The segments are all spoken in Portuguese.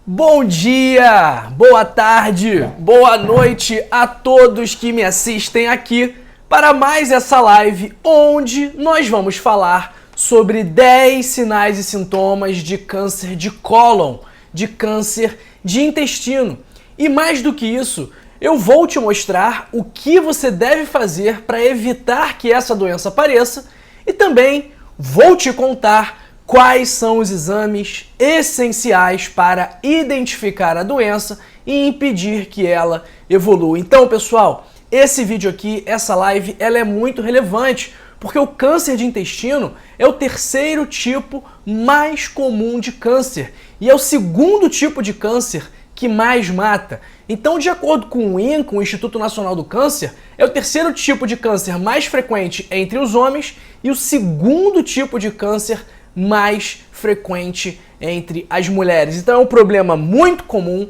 Bom dia, boa tarde, boa noite a todos que me assistem aqui para mais essa live onde nós vamos falar sobre 10 sinais e sintomas de câncer de cólon, de câncer de intestino. E mais do que isso, eu vou te mostrar o que você deve fazer para evitar que essa doença apareça e também vou te contar quais são os exames essenciais para identificar a doença e impedir que ela evolua. Então, pessoal, esse vídeo aqui, essa live, ela é muito relevante porque o câncer de intestino é o terceiro tipo mais comum de câncer e é o segundo tipo de câncer que mais mata. Então, de acordo com o INCA, o Instituto Nacional do Câncer, é o terceiro tipo de câncer mais frequente entre os homens e o segundo tipo de câncer mais frequente entre as mulheres. Então é um problema muito comum,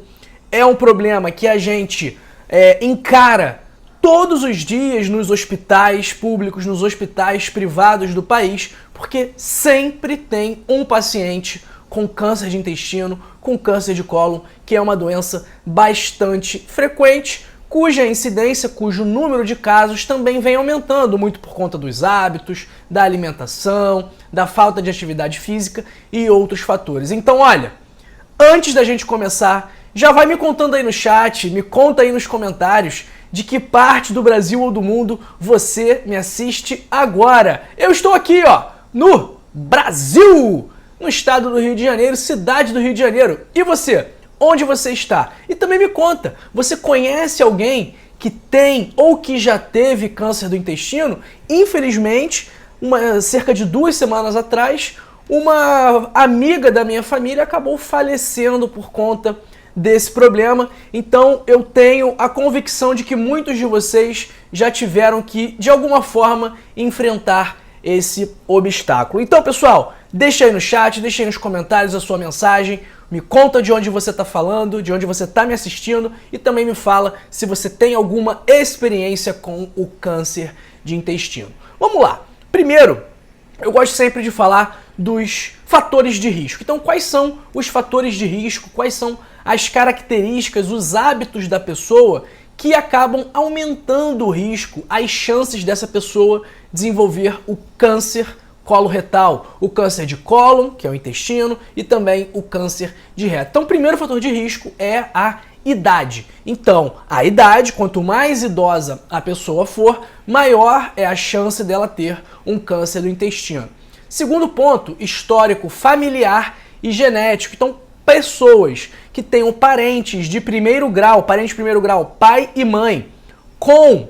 é um problema que a gente encara todos os dias nos hospitais públicos, nos hospitais privados do país, porque sempre tem um paciente com câncer de intestino, com câncer de cólon, que é uma doença bastante frequente, cuja incidência, cujo número de casos também vem aumentando, muito por conta dos hábitos, da alimentação, da falta de atividade física e outros fatores. Então, olha, antes da gente começar, já vai me contando aí no chat, me conta aí nos comentários de que parte do Brasil ou do mundo você me assiste agora. Eu estou aqui, ó, no Brasil, no estado do Rio de Janeiro, cidade do Rio de Janeiro. E você? Onde você está? E também me conta, você conhece alguém que tem ou que já teve câncer do intestino? Infelizmente, cerca de 2 semanas atrás, uma amiga da minha família acabou falecendo por conta desse problema. Então eu tenho a convicção de que muitos de vocês já tiveram que, de alguma forma, enfrentar esse obstáculo. Então, pessoal, deixa aí no chat, deixa aí nos comentários a sua mensagem, me conta de onde você está falando, de onde você está me assistindo e também me fala se você tem alguma experiência com o câncer de intestino. Vamos lá. Primeiro, eu gosto sempre de falar dos fatores de risco. Então, quais são os fatores de risco? Quais são as características, os hábitos da pessoa que acabam aumentando o risco, as chances dessa pessoa desenvolver o câncer coloretal, o câncer de cólon, que é o intestino, e também o câncer de reto. Então, o primeiro fator de risco é a idade. Então, a idade, quanto mais idosa a pessoa for, maior é a chance dela ter um câncer do intestino. Segundo ponto, histórico familiar e genético. Então, pessoas que tenham parentes de primeiro grau, pai e mãe, com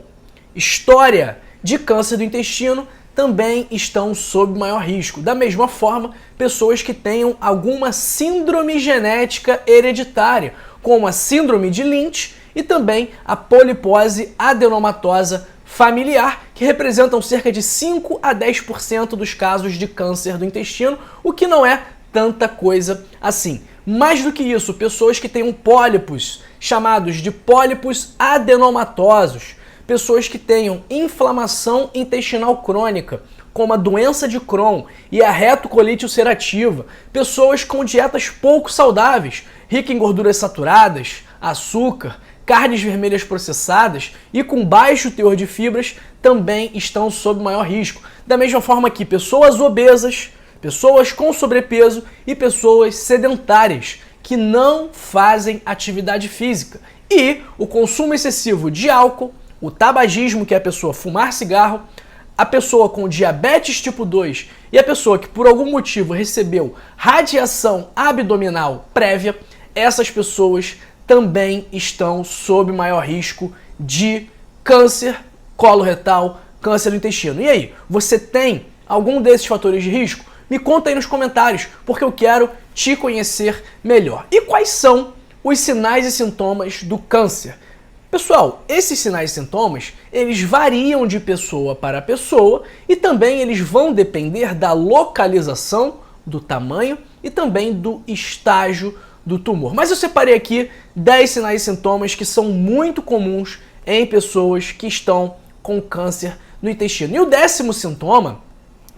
história de câncer do intestino, também estão sob maior risco. Da mesma forma, pessoas que tenham alguma síndrome genética hereditária, como a síndrome de Lynch e também a polipose adenomatosa familiar, que representam cerca de 5 a 10% dos casos de câncer do intestino, o que não é tanta coisa assim. Mais do que isso, pessoas que tenham pólipos, chamados de pólipos adenomatosos, pessoas que tenham inflamação intestinal crônica, como a doença de Crohn e a retocolite ulcerativa, pessoas com dietas pouco saudáveis, ricas em gorduras saturadas, açúcar, carnes vermelhas processadas e com baixo teor de fibras também estão sob maior risco. Da mesma forma que pessoas obesas, pessoas com sobrepeso e pessoas sedentárias que não fazem atividade física. E o consumo excessivo de álcool, o tabagismo, que é a pessoa fumar cigarro, a pessoa com diabetes tipo 2 e a pessoa que por algum motivo recebeu radiação abdominal prévia, essas pessoas também estão sob maior risco de câncer coloretal, câncer do intestino. E aí, você tem algum desses fatores de risco? Me conta aí nos comentários, porque eu quero te conhecer melhor. E quais são os sinais e sintomas do câncer? Pessoal, esses sinais e sintomas, eles variam de pessoa para pessoa e também eles vão depender da localização, do tamanho e também do estágio do tumor. Mas eu separei aqui 10 sinais e sintomas que são muito comuns em pessoas que estão com câncer no intestino. E o 10º sintoma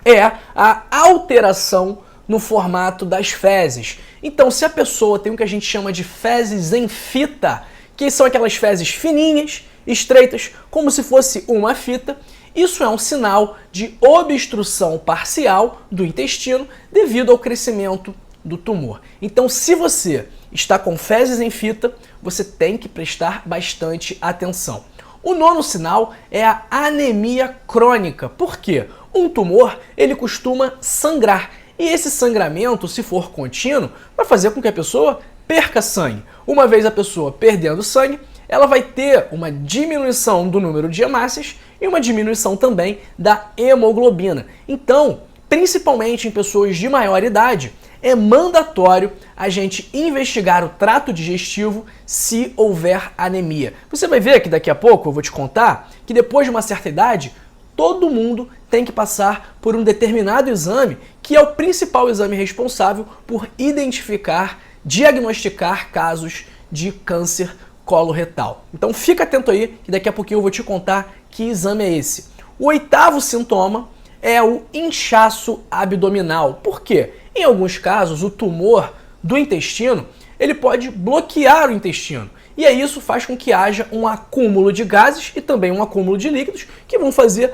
é a alteração no formato das fezes. Então, se a pessoa tem o que a gente chama de fezes em fita, que são aquelas fezes fininhas, estreitas, como se fosse uma fita, isso é um sinal de obstrução parcial do intestino devido ao crescimento do tumor. Então, se você está com fezes em fita, você tem que prestar bastante atenção. O nono sinal é a anemia crônica. Por quê? Um tumor, ele costuma sangrar. E esse sangramento, se for contínuo, vai fazer com que a pessoa perca sangue. Uma vez a pessoa perdendo sangue, ela vai ter uma diminuição do número de hemácias e uma diminuição também da hemoglobina. Então, principalmente em pessoas de maior idade, é mandatório a gente investigar o trato digestivo se houver anemia. Você vai ver que daqui a pouco eu vou te contar que depois de uma certa idade, todo mundo tem que passar por um determinado exame, que é o principal exame responsável por identificar, diagnosticar casos de câncer coloretal. Então fica atento aí, que daqui a pouquinho eu vou te contar que exame é esse. O oitavo sintoma é o inchaço abdominal. Por quê? Em alguns casos, o tumor do intestino, ele pode bloquear o intestino. E aí isso faz com que haja um acúmulo de gases e também um acúmulo de líquidos que vão fazer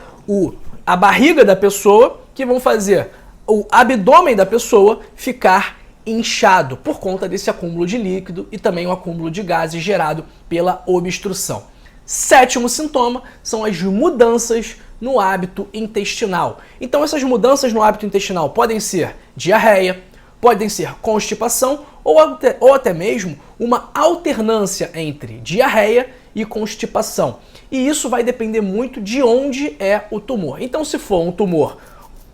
a barriga da pessoa, que vão fazer o abdômen da pessoa ficar inchado por conta desse acúmulo de líquido e também o acúmulo de gases gerado pela obstrução. Sétimo sintoma são as mudanças no hábito intestinal. Então essas mudanças no hábito intestinal podem ser diarreia, podem ser constipação ou até mesmo uma alternância entre diarreia e constipação. E isso vai depender muito de onde é o tumor. Então, se for um tumor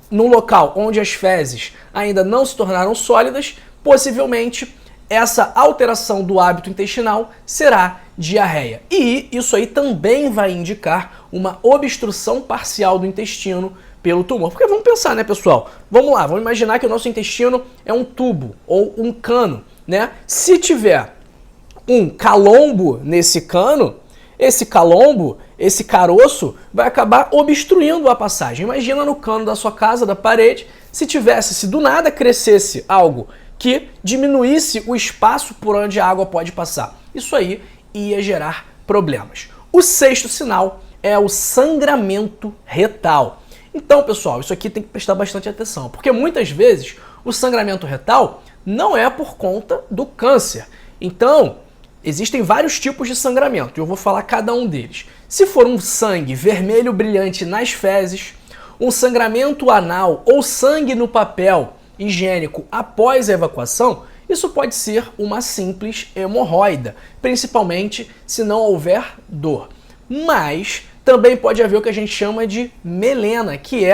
num local onde as fezes ainda não se tornaram sólidas, possivelmente essa alteração do hábito intestinal será diarreia. E isso aí também vai indicar uma obstrução parcial do intestino pelo tumor. Porque vamos pensar, né, pessoal? Vamos lá, vamos imaginar que o nosso intestino é um tubo ou um cano, né? Se tiver um calombo nesse cano, esse calombo, esse caroço, vai acabar obstruindo a passagem. Imagina no cano da sua casa, da parede, se do nada crescesse algo que diminuísse o espaço por onde a água pode passar. Isso aí ia gerar problemas. O sexto sinal é o sangramento retal. Então, pessoal, isso aqui tem que prestar bastante atenção, porque muitas vezes o sangramento retal não é por conta do câncer. Então, existem vários tipos de sangramento e eu vou falar cada um deles. Se for um sangue vermelho brilhante nas fezes, um sangramento anal ou sangue no papel higiênico após a evacuação, isso pode ser uma simples hemorroida, principalmente se não houver dor. Mas também pode haver o que a gente chama de melena, que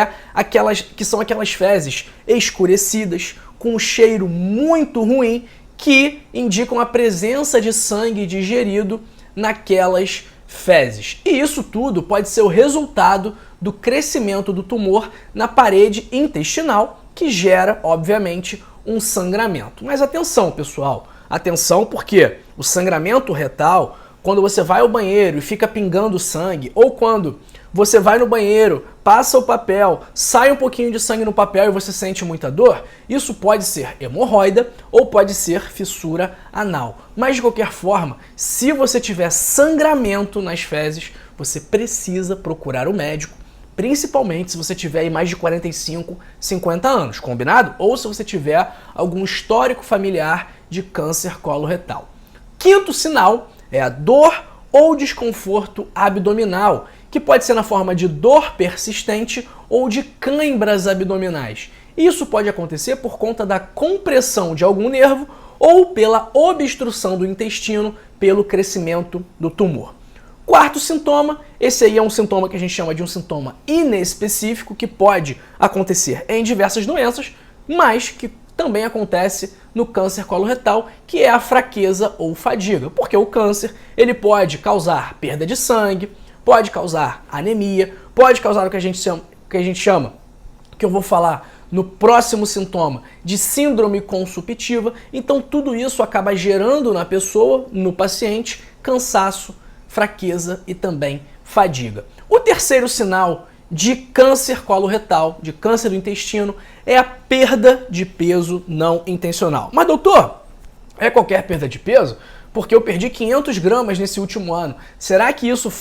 são aquelas fezes escurecidas, com um cheiro muito ruim, que indicam a presença de sangue digerido naquelas fezes. E isso tudo pode ser o resultado do crescimento do tumor na parede intestinal, que gera, obviamente, um sangramento. Mas atenção, pessoal, atenção, porque o sangramento retal, quando você vai ao banheiro e fica pingando sangue, ou quando você vai no banheiro, passa o papel, sai um pouquinho de sangue no papel e você sente muita dor, isso pode ser hemorroida ou pode ser fissura anal. Mas de qualquer forma, se você tiver sangramento nas fezes, você precisa procurar o médico, principalmente se você tiver aí mais de 45, 50 anos, combinado? Ou se você tiver algum histórico familiar de câncer coloretal. Quinto sinal é a dor ou desconforto abdominal, que pode ser na forma de dor persistente ou de cãibras abdominais. Isso pode acontecer por conta da compressão de algum nervo ou pela obstrução do intestino pelo crescimento do tumor. Quarto sintoma, esse aí é um sintoma que a gente chama de um sintoma inespecífico, que pode acontecer em diversas doenças, mas que também acontece no câncer coloretal, que é a fraqueza ou fadiga, porque o câncer ele pode causar perda de sangue, pode causar anemia, pode causar o que a gente chama, que eu vou falar no próximo sintoma, de síndrome consumptiva. Então tudo isso acaba gerando na pessoa, no paciente, cansaço, fraqueza e também fadiga. O terceiro sinal de câncer coloretal, de câncer do intestino, é a perda de peso não intencional. Mas doutor, é qualquer perda de peso? Porque eu perdi 500 gramas nesse último ano. Será que isso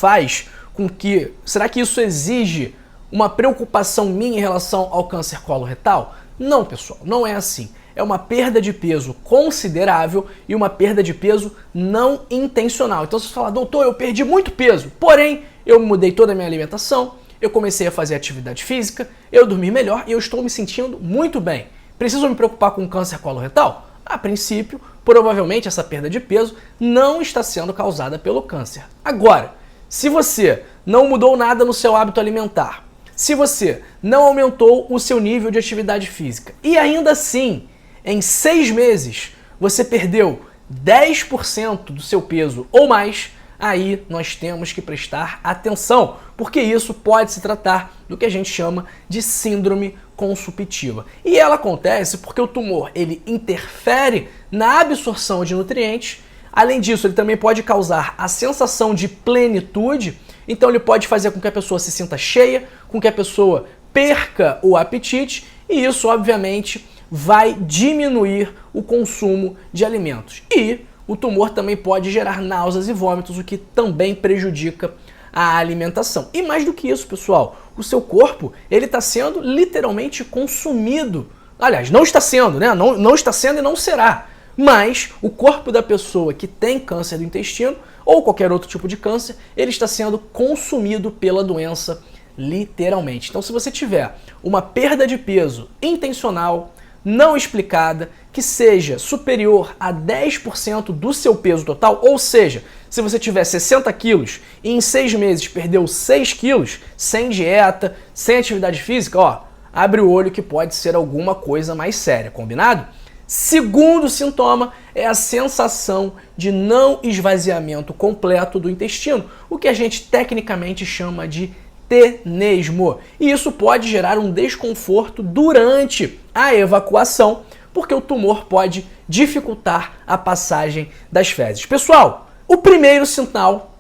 será que isso exige uma preocupação minha em relação ao câncer coloretal? Não, pessoal, não é assim. É uma perda de peso considerável e uma perda de peso não intencional. Então, se você falar, doutor, eu perdi muito peso, porém, eu mudei toda a minha alimentação, eu comecei a fazer atividade física, eu dormi melhor e eu estou me sentindo muito bem. Preciso me preocupar com câncer coloretal? A princípio, provavelmente essa perda de peso não está sendo causada pelo câncer. Agora, se você não mudou nada no seu hábito alimentar, se você não aumentou o seu nível de atividade física e ainda assim, em 6 meses, você perdeu 10% do seu peso ou mais, aí nós temos que prestar atenção, porque isso pode se tratar do que a gente chama de síndrome consumptiva. E ela acontece porque o tumor ele interfere na absorção de nutrientes. Além disso, ele também pode causar a sensação de plenitude, então ele pode fazer com que a pessoa se sinta cheia, com que a pessoa perca o apetite, e isso, obviamente, vai diminuir o consumo de alimentos. E o tumor também pode gerar náuseas e vômitos, o que também prejudica a alimentação. E mais do que isso, pessoal, o seu corpo ele está sendo literalmente consumido. Aliás, não está sendo, né? Não está sendo e não será. Mas o corpo da pessoa que tem câncer do intestino ou qualquer outro tipo de câncer, ele está sendo consumido pela doença literalmente. Então, se você tiver uma perda de peso intencional, não explicada, que seja superior a 10% do seu peso total, ou seja, se você tiver 60 quilos e em 6 meses perdeu 6 quilos, sem dieta, sem atividade física, ó, abre o olho que pode ser alguma coisa mais séria, combinado? Segundo sintoma é a sensação de não esvaziamento completo do intestino, o que a gente tecnicamente chama de tenesmo. E isso pode gerar um desconforto durante a evacuação, porque o tumor pode dificultar a passagem das fezes. Pessoal, o primeiro sinal,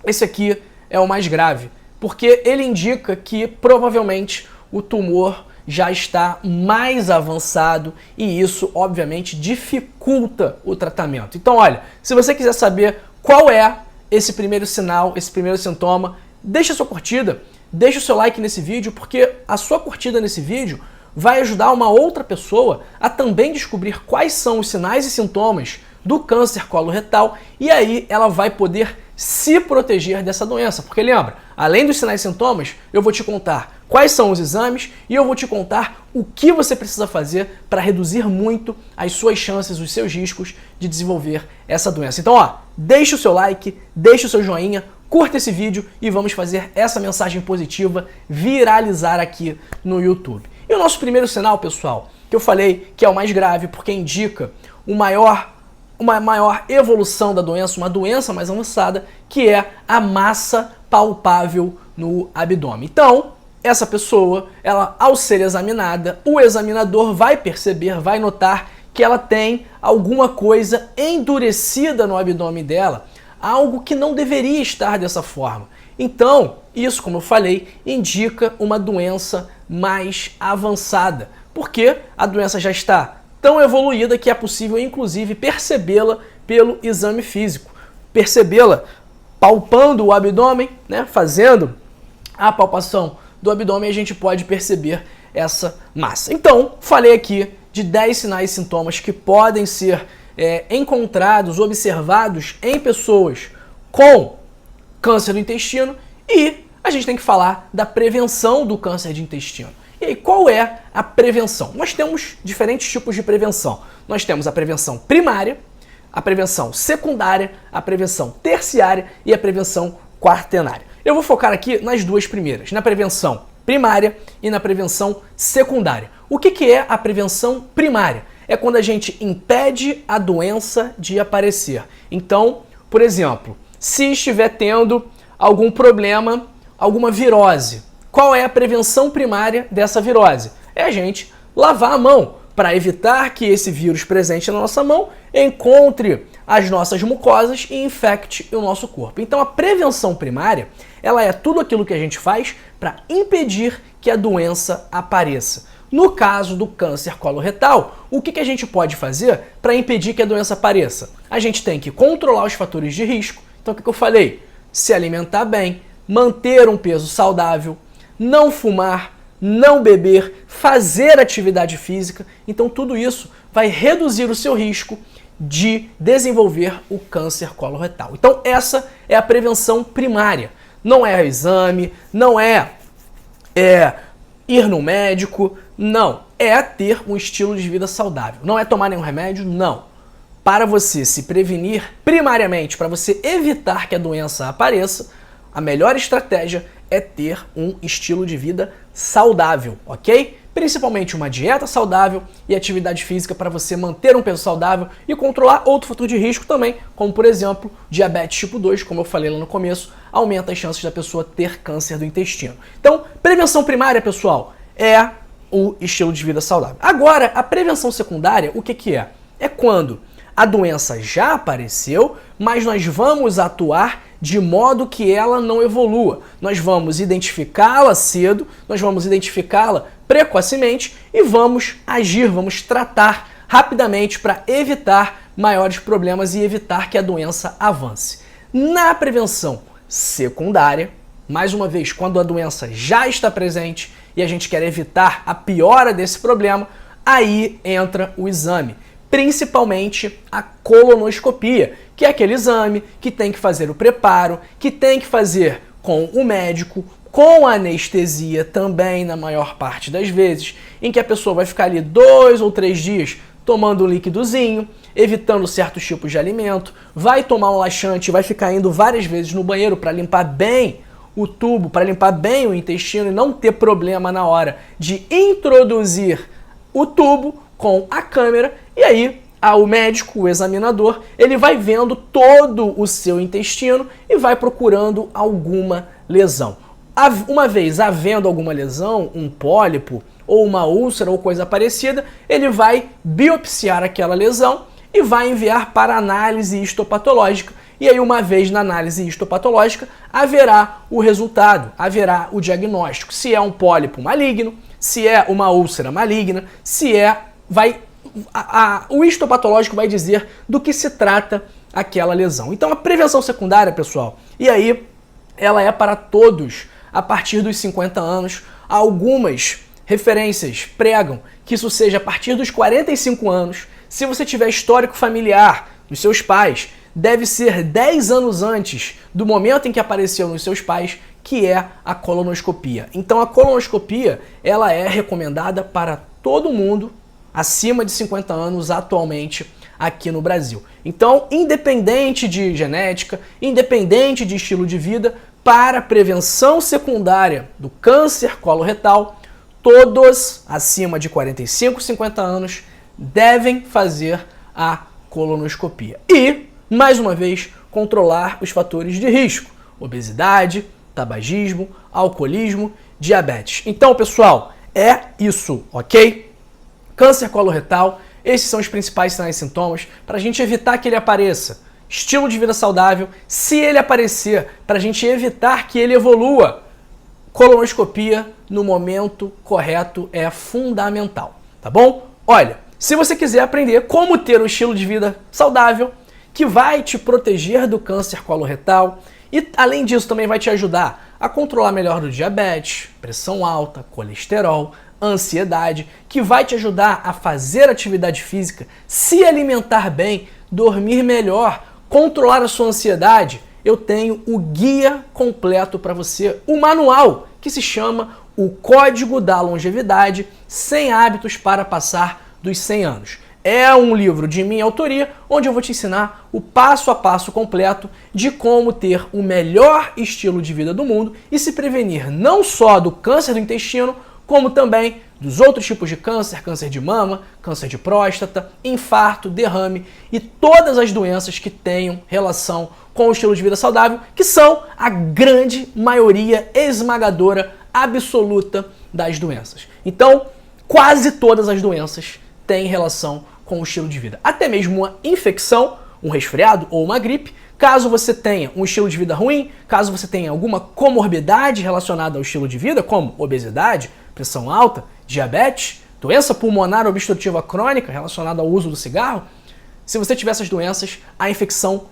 esse aqui é o mais grave, porque ele indica que provavelmente o tumor já está mais avançado e isso, obviamente, dificulta o tratamento. Então, olha, se você quiser saber qual é esse primeiro sinal, esse primeiro sintoma, deixa a sua curtida, deixa o seu like nesse vídeo, porque a sua curtida nesse vídeo vai ajudar uma outra pessoa a também descobrir quais são os sinais e sintomas do câncer coloretal e aí ela vai poder se proteger dessa doença. Porque lembra, além dos sinais e sintomas, eu vou te contar quais são os exames e eu vou te contar o que você precisa fazer para reduzir muito as suas chances, os seus riscos de desenvolver essa doença. Então, ó, deixa o seu like, deixa o seu joinha, curta esse vídeo e vamos fazer essa mensagem positiva viralizar aqui no YouTube. E o nosso primeiro sinal, pessoal, que eu falei que é o mais grave porque indica uma maior evolução da doença, uma doença mais avançada, que é a massa palpável no abdômen. Então, essa pessoa, ela ao ser examinada, o examinador vai perceber, vai notar que ela tem alguma coisa endurecida no abdômen dela, algo que não deveria estar dessa forma. Então, isso, como eu falei, indica uma doença mais avançada, porque a doença já está tão evoluída que é possível, inclusive, percebê-la pelo exame físico. Percebê-la palpando o abdômen, né, fazendo a palpação do abdômen, a gente pode perceber essa massa. Então, falei aqui de 10 sinais e sintomas que podem ser encontrados, observados em pessoas com câncer do intestino e a gente tem que falar da prevenção do câncer de intestino. E aí, qual é a prevenção? Nós temos diferentes tipos de prevenção. Nós temos a prevenção primária, a prevenção secundária, a prevenção terciária e a prevenção quaternária. Eu vou focar aqui nas duas primeiras, na prevenção primária e na prevenção secundária. O que é a prevenção primária? É quando a gente impede a doença de aparecer. Então, por exemplo, se estiver tendo algum problema, alguma virose, qual é a prevenção primária dessa virose? É a gente lavar a mão para evitar que esse vírus presente na nossa mão encontre as nossas mucosas e infecte o nosso corpo. Então a prevenção primária, ela é tudo aquilo que a gente faz para impedir que a doença apareça. No caso do câncer coloretal, o que a gente pode fazer para impedir que a doença apareça? A gente tem que controlar os fatores de risco. Então o que eu falei? Se alimentar bem, manter um peso saudável, não fumar, não beber, fazer atividade física. Então tudo isso vai reduzir o seu risco de desenvolver o câncer coloretal. Então essa é a prevenção primária. Não é exame, não é ir no médico, não. É ter um estilo de vida saudável. Não é tomar nenhum remédio, não. Para você se prevenir, primariamente, para você evitar que a doença apareça, a melhor estratégia é ter um estilo de vida saudável, ok? Principalmente uma dieta saudável e atividade física para você manter um peso saudável e controlar outro fator de risco também, como por exemplo, diabetes tipo 2, como eu falei lá no começo, aumenta as chances da pessoa ter câncer do intestino. Então, prevenção primária, pessoal, é o estilo de vida saudável. Agora, a prevenção secundária, o que é? É quando a doença já apareceu, mas nós vamos atuar de modo que ela não evolua. Nós vamos identificá-la cedo, nós vamos identificá-la precocemente e vamos agir, vamos tratar rapidamente para evitar maiores problemas e evitar que a doença avance. Na prevenção secundária, mais uma vez, quando a doença já está presente e a gente quer evitar a piora desse problema, aí entra o exame. Principalmente a colonoscopia, que é aquele exame que tem que fazer o preparo, que tem que fazer com o médico, com anestesia também, na maior parte das vezes, em que a pessoa vai ficar ali 2 ou 3 dias tomando um líquidozinho, evitando certos tipos de alimento, vai tomar um laxante, vai ficar indo várias vezes no banheiro para limpar bem o tubo, para limpar bem o intestino e não ter problema na hora de introduzir o tubo com a câmera, e aí o médico, o examinador, ele vai vendo todo o seu intestino e vai procurando alguma lesão. Uma vez havendo alguma lesão, um pólipo ou uma úlcera ou coisa parecida, ele vai biopsiar aquela lesão e vai enviar para análise histopatológica. E aí, uma vez na análise histopatológica, haverá o resultado, haverá o diagnóstico. Se é um pólipo maligno, se é uma úlcera maligna, se é... o histopatológico vai dizer do que se trata aquela lesão. Então a prevenção secundária, pessoal, e aí ela é para todos a partir dos 50 anos. Algumas referências pregam que isso seja a partir dos 45 anos. Se você tiver histórico familiar dos seus pais, deve ser 10 anos antes do momento em que apareceu nos seus pais, que é a colonoscopia. Então a colonoscopia, ela é recomendada para todo mundo acima de 50 anos atualmente aqui no Brasil. Então, independente de genética, independente de estilo de vida, para prevenção secundária do câncer coloretal, todos acima de 45, 50 anos devem fazer a colonoscopia. E, mais uma vez, controlar os fatores de risco: obesidade, tabagismo, alcoolismo, diabetes. Então, pessoal, é isso, ok? Câncer coloretal, esses são os principais sinais e sintomas para a gente evitar que ele apareça. Estilo de vida saudável, se ele aparecer, para a gente evitar que ele evolua. Colonoscopia no momento correto é fundamental, tá bom? Olha, se você quiser aprender como ter um estilo de vida saudável, que vai te proteger do câncer coloretal e, além disso, também vai te ajudar a controlar melhor o diabetes, pressão alta, colesterol, ansiedade, que vai te ajudar a fazer atividade física, se alimentar bem, dormir melhor, controlar a sua ansiedade, eu tenho o guia completo para você, o manual que se chama O Código da Longevidade, 100 hábitos para passar dos 100 anos. É um livro de minha autoria, onde eu vou te ensinar o passo a passo completo de como ter o melhor estilo de vida do mundo e se prevenir não só do câncer do intestino, como também dos outros tipos de câncer, câncer de mama, câncer de próstata, infarto, derrame e todas as doenças que tenham relação com o estilo de vida saudável, que são a grande maioria esmagadora, absoluta das doenças. Então, quase todas as doenças têm relação com o estilo de vida. Até mesmo uma infecção um resfriado ou uma gripe. Caso você tenha um estilo de vida ruim, caso você tenha alguma comorbidade relacionada ao estilo de vida, como obesidade, pressão alta, diabetes, doença pulmonar obstrutiva crônica relacionada ao uso do cigarro, se você tiver essas doenças, a infecção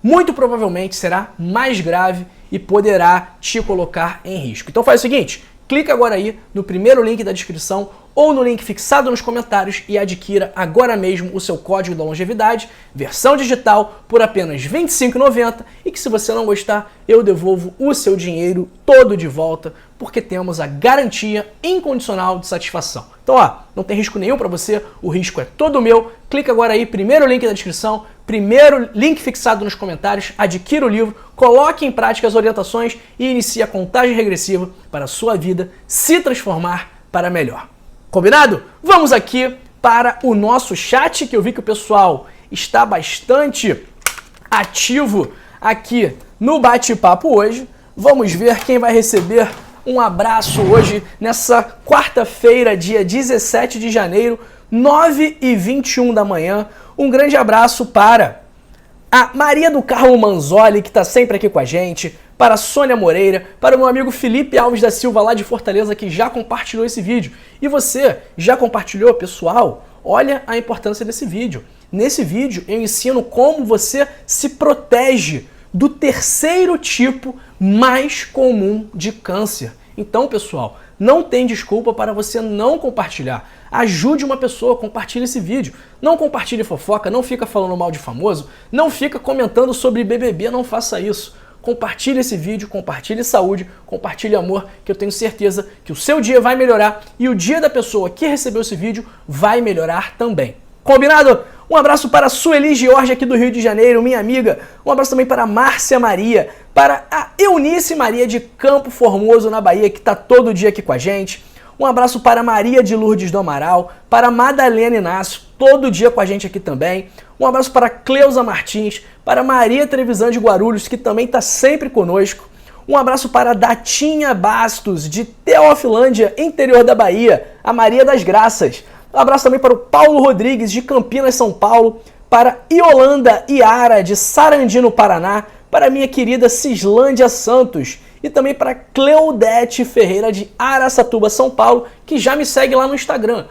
muito provavelmente será mais grave e poderá te colocar em risco. Então faz o seguinte, clica agora aí no primeiro link da descrição ou no link fixado nos comentários e adquira agora mesmo o seu código da longevidade, versão digital, por apenas R$ 25,90 e que se você não gostar, eu devolvo o seu dinheiro todo de volta, porque temos a garantia incondicional de satisfação. Então, não tem risco nenhum para você, o risco é todo meu. Clica agora aí, primeiro link da descrição, primeiro link fixado nos comentários, adquira o livro, coloque em prática as orientações e inicie a contagem regressiva para a sua vida se transformar para melhor. Combinado? Vamos aqui para o nosso chat, que eu vi que o pessoal está bastante ativo aqui no bate-papo hoje. Vamos ver quem vai receber um abraço hoje, nessa quarta-feira, dia 17 de janeiro, 9h21 da manhã. Um grande abraço para a Maria do Carmo Manzoli, que está sempre aqui com a gente, para a Sônia Moreira, para o meu amigo Felipe Alves da Silva, lá de Fortaleza, que já compartilhou esse vídeo. E você já compartilhou, pessoal? Olha a importância desse vídeo. Nesse vídeo eu ensino como você se protege do terceiro tipo mais comum de câncer. Então, pessoal, não tem desculpa para você não compartilhar. Ajude uma pessoa, compartilhe esse vídeo. Não compartilhe fofoca, não fica falando mal de famoso, não fica comentando sobre BBB, não faça isso. Compartilhe esse vídeo, compartilhe saúde, compartilhe amor, que eu tenho certeza que o seu dia vai melhorar e o dia da pessoa que recebeu esse vídeo vai melhorar também. Combinado? Um abraço para a Sueli Jorge aqui do Rio de Janeiro, minha amiga. Um abraço também para a Márcia Maria, para a Eunice Maria de Campo Formoso, na Bahia, que está todo dia aqui com a gente. Um abraço para a Maria de Lourdes do Amaral, para a Madalena Inácio, todo dia com a gente aqui também. Um abraço para a Cleusa Martins, para a Maria Trevisan de Guarulhos, que também está sempre conosco. Um abraço para a Datinha Bastos, de Teofilândia, interior da Bahia, a Maria das Graças. Um abraço também para o Paulo Rodrigues, de Campinas, São Paulo, para Iolanda Iara, de Sarandi, no Paraná, para a minha querida Cislândia Santos e também para Cleudete Ferreira, de Araçatuba, São Paulo, que já me segue lá no Instagram,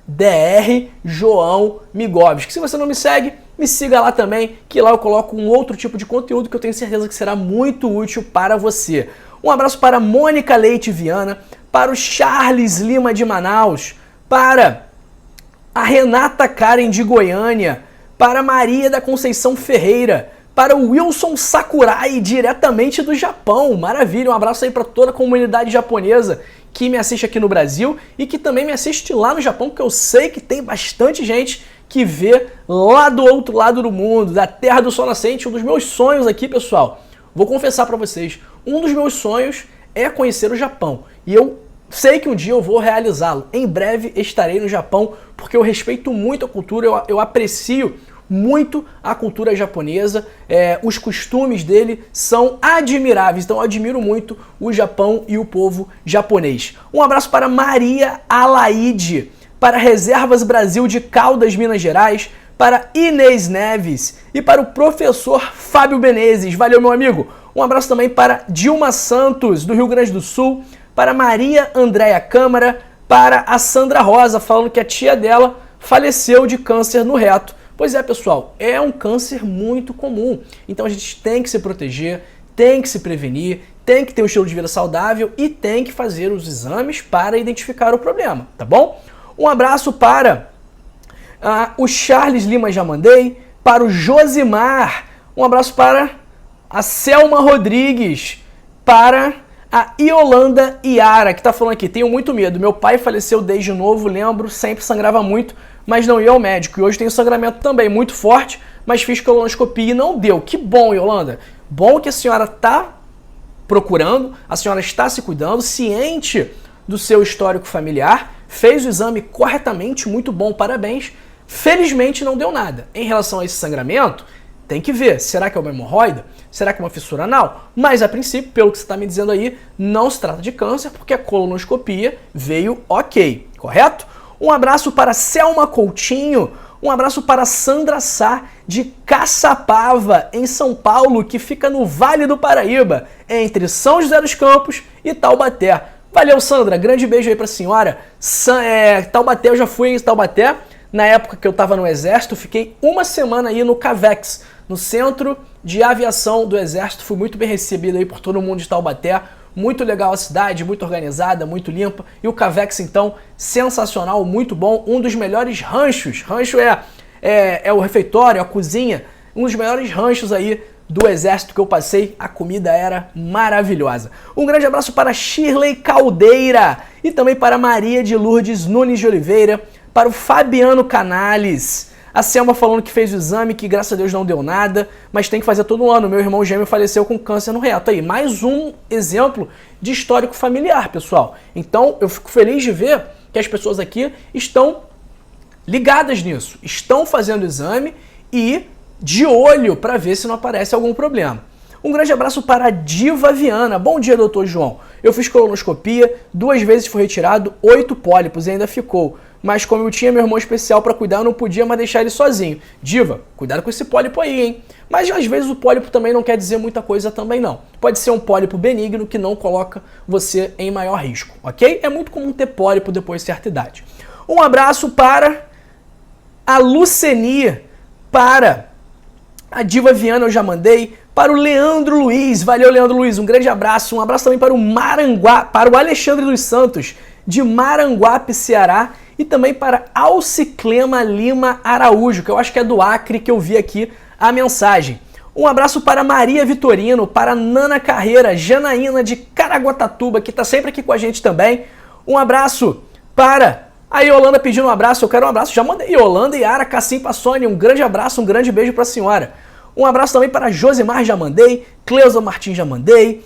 @drjoaomigovski. Se você não me segue, me siga lá também, que lá eu coloco um outro tipo de conteúdo que eu tenho certeza que será muito útil para você. Um abraço para Mônica Leite Viana, para o Charles Lima de Manaus, para a Renata Karen de Goiânia, para a Maria da Conceição Ferreira, para o Wilson Sakurai, diretamente do Japão. Maravilha, um abraço aí para toda a comunidade japonesa que me assiste aqui no Brasil e que também me assiste lá no Japão, porque eu sei que tem bastante gente que vê lá do outro lado do mundo, da Terra do Sol Nascente. Um dos meus sonhos aqui, pessoal, vou confessar para vocês, um dos meus sonhos é conhecer o Japão. E eu sei que um dia eu vou realizá-lo. Em breve estarei no Japão, porque eu respeito muito a cultura, eu aprecio muito a cultura japonesa, os costumes dele são admiráveis, então eu admiro muito o Japão e o povo japonês. Um abraço para Maria Alaide, para Reservas Brasil de Caldas, Minas Gerais, para Inês Neves e para o professor Fábio Menezes. Valeu, meu amigo! Um abraço também para Dilma Santos, do Rio Grande do Sul, para Maria Andréia Câmara, para a Sandra Rosa, falando que a tia dela faleceu de câncer no reto. Pois é, pessoal, é um câncer muito comum, então a gente tem que se proteger, tem que se prevenir, tem que ter um estilo de vida saudável e tem que fazer os exames para identificar o problema, tá bom? Um abraço para o Charles Lima, já mandei, para o Josimar, um abraço para a Selma Rodrigues, para a Iolanda Iara, que está falando aqui, tenho muito medo, meu pai faleceu desde novo, lembro, sempre sangrava muito, mas não ia ao médico. E hoje tenho sangramento também muito forte, mas fiz colonoscopia e não deu. Que bom, Yolanda. Bom que a senhora está procurando, a senhora está se cuidando, ciente do seu histórico familiar, fez o exame corretamente, muito bom, parabéns. Felizmente não deu nada. Em relação a esse sangramento, tem que ver, será que é uma hemorroida? Será que é uma fissura anal? Mas a princípio, pelo que você está me dizendo aí, não se trata de câncer, porque a colonoscopia veio ok, correto? Um abraço para Selma Coutinho, Um abraço para Sandra Sá, de Caçapava, em São Paulo, que fica no Vale do Paraíba, entre São José dos Campos e Taubaté. Valeu, Sandra. Grande beijo aí pra senhora. Taubaté, eu já fui em Taubaté. Na época que eu estava no Exército, fiquei uma semana aí no CAVEX, no Centro de Aviação do Exército. Fui muito bem recebido aí por todo mundo de Taubaté. Muito legal a cidade, muito organizada, muito limpa. E o CAVEX, então, sensacional, muito bom. Um dos melhores ranchos. Rancho é o refeitório, a cozinha. Um dos melhores ranchos aí do Exército que eu passei. A comida era maravilhosa. Um grande abraço para Shirley Caldeira e também para Maria de Lourdes Nunes de Oliveira, para o Fabiano Canales. A Selma falando que fez o exame, que graças a Deus não deu nada, mas tem que fazer todo ano. Meu irmão gêmeo faleceu com câncer no reto. Aí, mais um exemplo de histórico familiar, pessoal. Então, eu fico feliz de ver que as pessoas aqui estão ligadas nisso. Estão fazendo o exame e de olho para ver se não aparece algum problema. Um grande abraço para a Diva Viana. Bom dia, doutor João. Eu fiz colonoscopia, 2 vezes foi retirado 8 pólipos e ainda ficou. Mas como eu tinha meu irmão especial para cuidar, eu não podia mais deixar ele sozinho. Diva, cuidado com esse pólipo aí, hein? Mas às vezes o pólipo também não quer dizer muita coisa também não. Pode ser um pólipo benigno que não coloca você em maior risco, ok? É muito comum ter pólipo depois de certa idade. Um abraço para a Lucenia, para a Diva Viana eu já mandei, para o Leandro Luiz, valeu Leandro Luiz, um grande abraço. Um abraço também para o Maranguá, para o Alexandre dos Santos, de Maranguape, Ceará. E também para Alciclema Lima Araújo, que eu acho que é do Acre, que eu vi aqui a mensagem. Um abraço para Maria Vitorino, para Nana Carreira, Janaína de Caraguatatuba, que está sempre aqui com a gente também. Um abraço para a Yolanda pedindo um abraço, eu quero um abraço, já mandei. Yolanda, Yara, Cassim Passoni, um grande abraço, um grande beijo para a senhora. Um abraço também para Josimar, já mandei. Cleusa Martins, já mandei.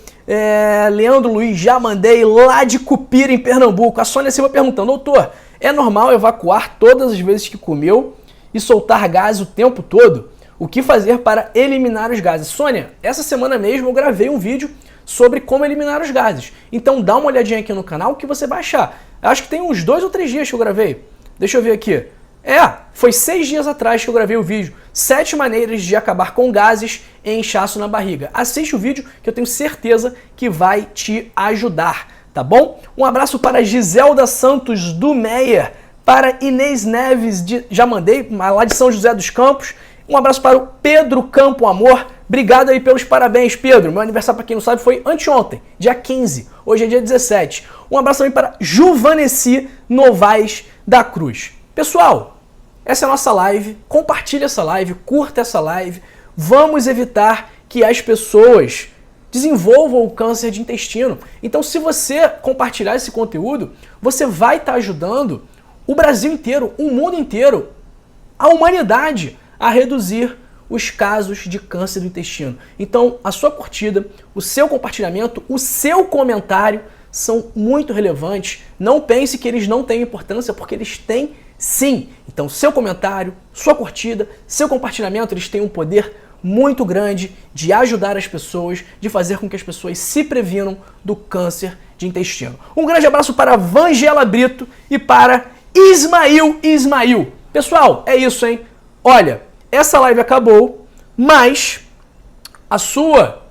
Leandro Luiz, já mandei. Lá de Cupira, em Pernambuco. A Sônia Silva perguntando, doutor, é normal evacuar todas as vezes que comeu e soltar gases o tempo todo? O que fazer para eliminar os gases? Sônia, essa semana mesmo eu gravei um vídeo sobre como eliminar os gases. Então dá uma olhadinha aqui no canal que você vai achar. Eu acho que tem uns 2 ou 3 dias que eu gravei. Deixa eu ver aqui. Foi 6 dias atrás que eu gravei o vídeo. 7 maneiras de acabar com gases e inchaço na barriga. Assiste o vídeo que eu tenho certeza que vai te ajudar, tá bom? Um abraço para Giselda Santos do Meyer, para Inês Neves, já mandei, lá de São José dos Campos. Um abraço para o Pedro Campo Amor. Obrigado aí pelos parabéns, Pedro. Meu aniversário, para quem não sabe, foi anteontem, dia 15. Hoje é dia 17. Um abraço também para Juvaneci Novaes da Cruz. Pessoal, essa é a nossa live. Compartilha essa live, curta essa live. Vamos evitar que as pessoas desenvolvam o câncer de intestino. Então, se você compartilhar esse conteúdo, você vai estar ajudando o Brasil inteiro, o mundo inteiro, a humanidade a reduzir os casos de câncer do intestino. Então, a sua curtida, o seu compartilhamento, o seu comentário são muito relevantes. Não pense que eles não têm importância, porque eles têm sim. Então, seu comentário, sua curtida, seu compartilhamento, eles têm um poder muito grande de ajudar as pessoas, de fazer com que as pessoas se previnam do câncer de intestino. Um grande abraço para Vangela Brito e para Ismail. Pessoal, é isso, hein? Olha, essa live acabou, mas a sua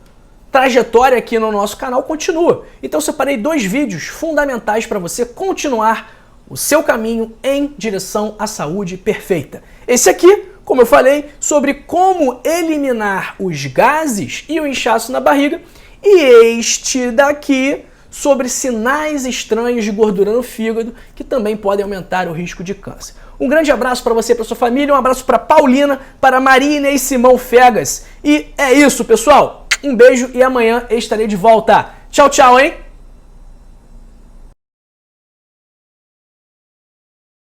trajetória aqui no nosso canal continua. Então eu separei 2 vídeos fundamentais para você continuar o seu caminho em direção à saúde perfeita. Esse aqui, como eu falei, sobre como eliminar os gases e o inchaço na barriga. E este daqui, sobre sinais estranhos de gordura no fígado, que também podem aumentar o risco de câncer. Um grande abraço para você e para sua família, um abraço para Paulina, para Maria Inês Simão Fegas. E é isso, pessoal. Um beijo e amanhã eu estarei de volta. Tchau, tchau, hein?